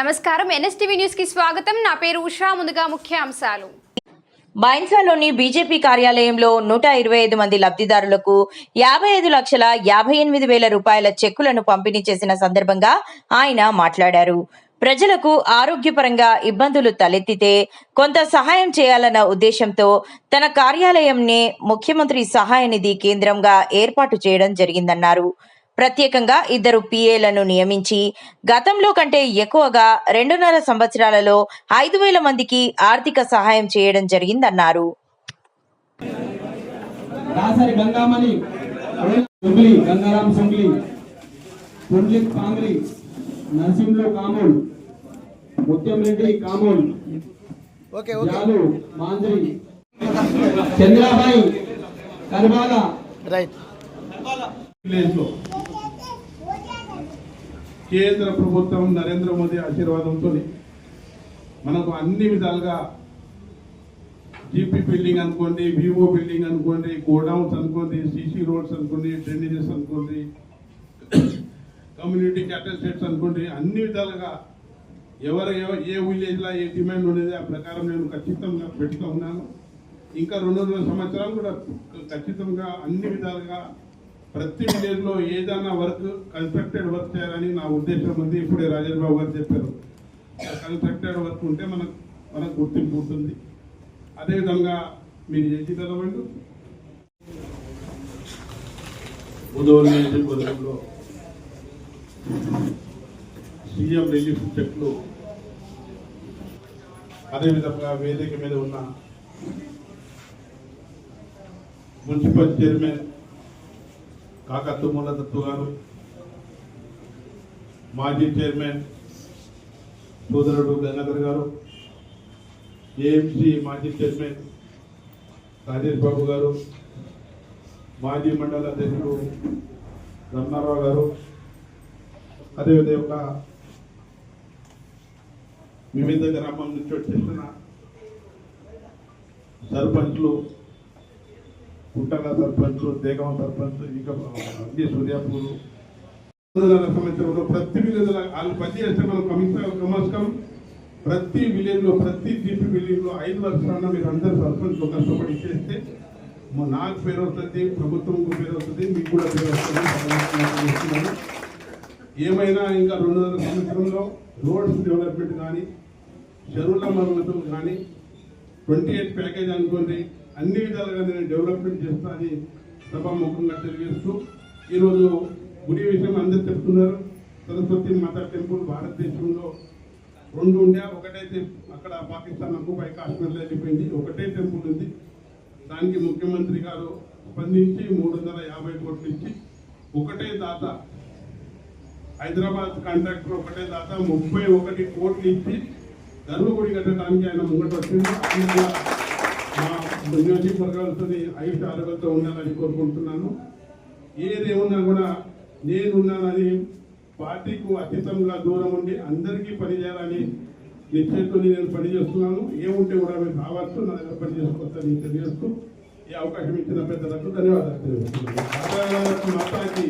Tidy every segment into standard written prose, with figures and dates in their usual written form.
నమస్కారం NSTV news కి స్వాగతం. నా పేరు ఉషా. ముందుగా ముఖ్య అంశాలు. బైన్సాలోని బీజేపీ కార్యాలయంలో 125 మంది లబ్ధిదారులకు 55,58,000 రూపాయల చెక్కులను పంపిణీ చేసిన సందర్భంగా ఆయన మాట్లాడారు. ప్రజలకు ఆరోగ్యపరంగా ఇబ్బందులు తలెత్తితే కొంత సహాయం చేయాలన్న ఉద్దేశంతో తన కార్యాలయంనే ముఖ్యమంత్రి సహాయ నిధి కేంద్రంగా ఏర్పాటు చేయడం జరిగిందన్నారు. ప్రత్యేకంగా 2 PAలను నియమించి గతంలో కంటే ఎక్కువగా 2.5 సంవత్సరాలలో 5,000 మందికి ఆర్థిక సహాయం చేయడం జరిగిందన్నారు. కేంద్ర ప్రభుత్వం నరేంద్ర మోదీ ఆశీర్వాదంతో మనకు అన్ని విధాలుగా జీపీ బిల్డింగ్ అనుకోండి, వివో బిల్డింగ్ అనుకోండి, గోడౌన్స్ అనుకోండి, సిసి రోడ్స్ అనుకోండి, డ్రైనేజెస్ అనుకోండి, కమ్యూనిటీ క్యాపిటల్ స్టేట్స్ అనుకోండి, అన్ని విధాలుగా ఎవరు ఏ విలేజ్లో ఏ డిమాండ్ ఉండేది ఆ ప్రకారం నేను ఖచ్చితంగా పెడుతూ ఉన్నాను. ఇంకా 2 సంవత్సరాలు కూడా ఖచ్చితంగా అన్ని విధాలుగా ప్రతి విలేజ్లో ఏదైనా వర్క్ కన్స్ట్రక్టెడ్ వర్క్ చేయాలని నా ఉద్దేశం ఉంది. ఇప్పుడే రాజేష్ బాబు గారు చెప్పారు, కన్స్ట్రక్టెడ్ వర్క్ ఉంటే మనకు గుర్తింపు ఉంటుంది. అదేవిధంగా మీరు చేసి చదవండి. బుధవారం నియోజకవర్గంలో సీఎం రిలీఫ్ చెక్లు, అదేవిధంగా వేదిక మీద ఉన్న మున్సిపల్ చైర్మన్ కాకత్తు మూలదత్తు గారు, మాజీ చైర్మన్ సోదరుడు గంగాధర్ గారు, ఏఎంసీ మాజీ చైర్మన్ రాజేష్ బాబు గారు, మాజీ మండల అధ్యక్షుడు రమణారావు గారు, అదేవిధంగా వివిధ గ్రామం నుంచి వచ్చేసిన సర్పంచ్లు, పుట్టల సర్పంచ్, దేగం సర్పంచ్, ఇంకా అన్ని సూర్యాపూరు సంవత్సరంలో ప్రతి విలేజ్ వాళ్ళు పనిచేస్తే మనం కమస్కం ప్రతి విలేజ్లో ప్రతి జీపీ బిల్డింగ్లో 5 లక్షలన్నా మీరు అందరూ సర్పంచ్లు కష్టపడి చేస్తే నాకు పేరు వస్తుంది, ప్రభుత్వంకు పేరు వస్తుంది, మీకు కూడా పేరు వస్తుంది. ఏమైనా ఇంకా 200 సంవత్సరంలో రోడ్స్ డెవలప్మెంట్ కానీ, చెరువుల మరమ్మతులు కానీ, 28 ప్యాకేజ్ అనుకోండి, అన్ని విధాలుగా నేను డెవలప్మెంట్ చేస్తా అని సభాముఖంగా తెలియజేస్తూ, ఈరోజు గుడి విషయం అందరు చెప్తున్నారు. సరస్వతి మాతా టెంపుల్ భారతదేశంలో 2 ఉండే, ఒకటైతే అక్కడ పాకిస్తాన్ అక్కుపై కాశ్మీర్లో వెళ్ళిపోయింది, ఒకటే టెంపుల్ ఉంది. దానికి ముఖ్యమంత్రి గారు స్పందించి 350 కోట్లు ఇచ్చి ఒకటే దాత, హైదరాబాద్ కాంట్రాక్టర్ ఒకటే దాత 31 కోట్లు ఇచ్చి గర్భగుడి కట్టడానికి ఆయన ముంగట వచ్చింది. మా నియోజకవర్గాలతో ఆయుష ఆరోగ్యంతో ఉండాలని కోరుకుంటున్నాను. ఏదేమన్నా కూడా నేనున్నానని పార్టీకు అతీతంగా దూరం ఉండి అందరికీ పనిచేయాలని నిశ్చయంతో నేను పనిచేస్తున్నాను. ఏముంటే కూడా మీరు రావచ్చు, నా దగ్గర పని చేసుకోవచ్చని తెలియజేస్తూ ఈ అవకాశం ఇచ్చిన పెద్దలకు ధన్యవాదాలు తెలియజేస్తున్నాను. భారత్ మాతాకి,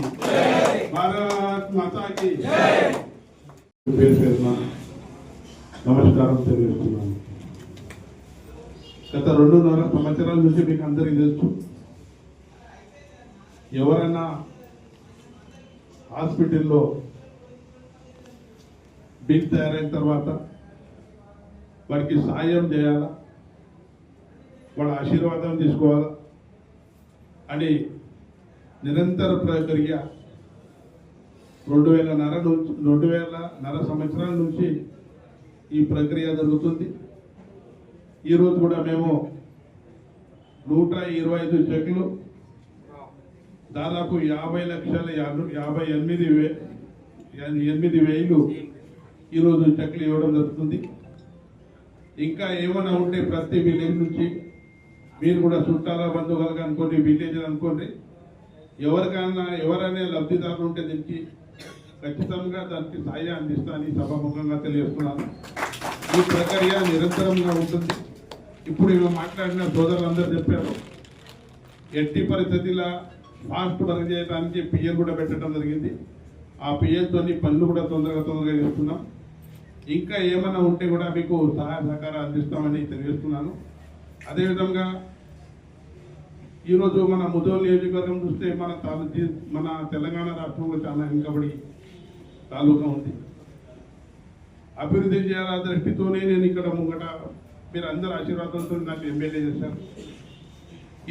భారత్ మాతాకి పేరు నమస్కారం తెలియజేస్తున్నాను. గత 2.5 సంవత్సరాల నుంచి మీకు అందరికీ తెలుసు, ఎవరన్నా హాస్పిటల్లో బిల్ తయారైన తర్వాత వారికి సాయం చేయాలా, వాళ్ళ ఆశీర్వాదం తీసుకోవాలా అని నిరంతర ప్రక్రియ 2,500 సంవత్సరాల నుంచి ఈ ప్రక్రియ జరుగుతుంది. ఈరోజు కూడా మేము 125 చెక్లు దాదాపు 50,58,000 ఈరోజు చెక్లు ఇవ్వడం జరుగుతుంది. ఇంకా ఏమైనా ఉంటే ప్రతి విలేజ్ నుంచి మీరు కూడా చుట్టాల బంధువులుగా అనుకోండి, విలేజ్ అనుకోండి, ఎవరైనా లబ్ధిదారులు ఉంటే దీనికి ఖచ్చితంగా దానికి సాయం అందిస్తానని సభాముఖంగా తెలియజేస్తున్నాను. ఈ ప్రక్రియ నిరంతరంగా ఉంటుంది. ఇప్పుడు ఇవి మాట్లాడిన సోదరులందరూ చెప్పారు, ఎట్టి పరిస్థితిలో ఫాస్ట్ వర్క్ చేయడానికి పిఎల్ కూడా పెట్టడం జరిగింది. ఆ పిఎల్తో పనులు కూడా తొందరగా చేస్తున్నాం. ఇంకా ఏమైనా ఉంటే కూడా మీకు సహాయ సహకారం అందిస్తామని తెలియజేస్తున్నాను. అదేవిధంగా ఈరోజు మన ముదోల్ నియోజకవర్గం చూస్తే మన తెలంగాణ రాష్ట్రంలో చాలా వెనుకబడి తాలూకా ఉంది. అభివృద్ధి చేయాల దృష్టితోనే నేను ఇక్కడ ముంగట మీరు అందరు ఆశీర్వాదంతో నాకు ఎమ్మెల్యే చేశారు.